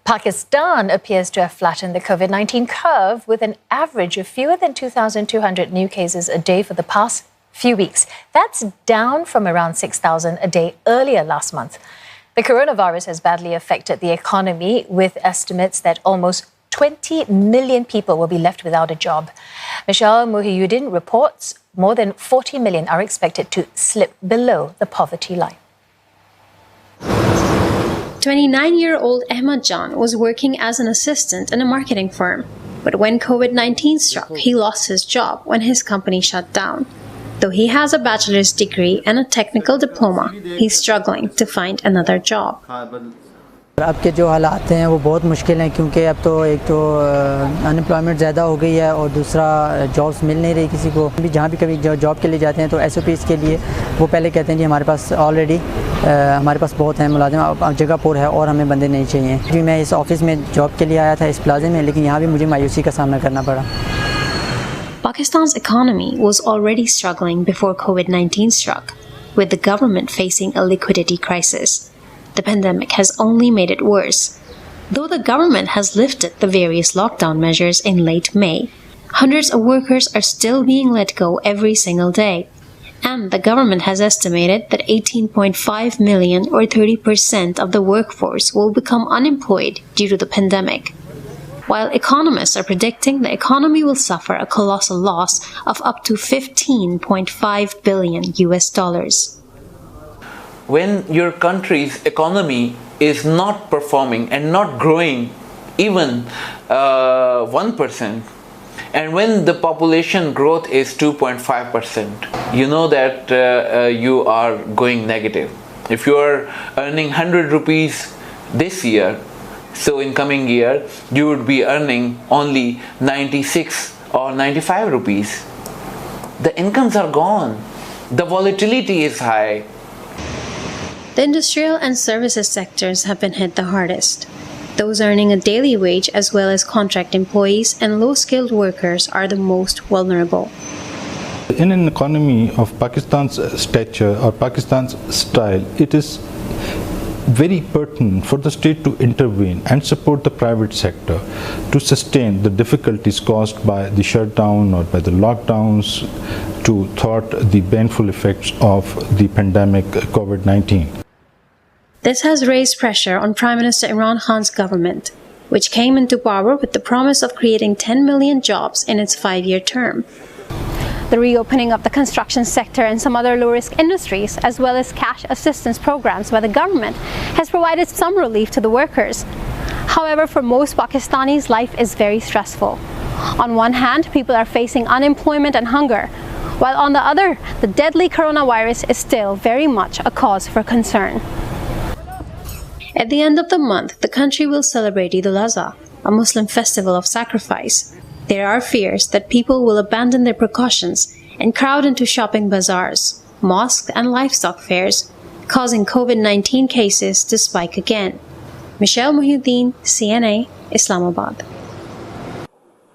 Pakistan appears to have flattened the COVID-19 curve with an average of fewer than 2,200 new cases a day for the past few weeks. That's down from around 6,000 a day earlier last month. The coronavirus has badly affected the economy, with estimates that almost 20 million people will be left without a job. Michelle Muhyiddin reports more than 40 million are expected to slip below the poverty line. 29-year-old Ahmad Jan was working as an assistant in a marketing firm. But when COVID-19 struck, he lost his job when his company shut down. Though he has a bachelor's degree and a technical diploma, he's struggling to find another job. अब के जो हालात हैं वो बहुत मुश्किल हैं, क्योंकि अब तो एक तो अनएम्प्लॉयमेंट ज़्यादा हो गई है और दूसरा जॉब्स मिल नहीं रही किसी को भी। जहाँ भी कभी जॉब के लिए जाते हैं तो एसओपीज़ के लिए वो पहले कहते हैं जी हमारे पास ऑलरेडी हमारे पास बहुत हैं मुलाजिम, अब जगह पूर है और हमें बंदे नहीं चाहिए। जी मैं इस ऑफिस में जॉब के लिए आया था इस प्लाजे में, लेकिन यहाँ भी मुझे मायूसी का सामना करना पड़ा। Pakistan's economy was already struggling before COVID-19 struck, with the government facing a liquidity crisis. The pandemic has only made it worse. Though the government has lifted the various lockdown measures in late May, hundreds of workers are still being let go every single day. And the government has estimated that 18.5 million or 30% of the workforce will become unemployed due to the pandemic. While economists are predicting the economy will suffer a colossal loss of up to $15.5 billion US. When your country's economy is not performing and not growing even 1%, and when the population growth is 2.5%, you know that you are going negative. If you are earning 100 rupees this year, so in coming year you would be earning only 96 or 95 rupees. The incomes are gone. The volatility is high. The industrial and services sectors have been hit the hardest. Those earning a daily wage as well as contract employees and low-skilled workers are the most vulnerable. In an economy of Pakistan's stature or Pakistan's style, it is very pertinent for the state to intervene and support the private sector to sustain the difficulties caused by the shutdown or by the lockdowns, to thwart the baneful effects of the pandemic COVID-19. This has raised pressure on Prime Minister Imran Khan's government, which came into power with the promise of creating 10 million jobs in its 5-year term. The reopening of the construction sector and some other low-risk industries, as well as cash assistance programs by the government, has provided some relief to the workers. However, for most Pakistanis, life is very stressful. On one hand, people are facing unemployment and hunger, while on the other, the deadly coronavirus is still very much a cause for concern. At the end of the month, the country will celebrate al-Adha, a Muslim festival of sacrifice. There are fears that people will abandon their precautions and crowd into shopping bazaars, mosques and livestock fairs, causing COVID-19 cases to spike again. Michelle Muhyiddin, CNA, Islamabad.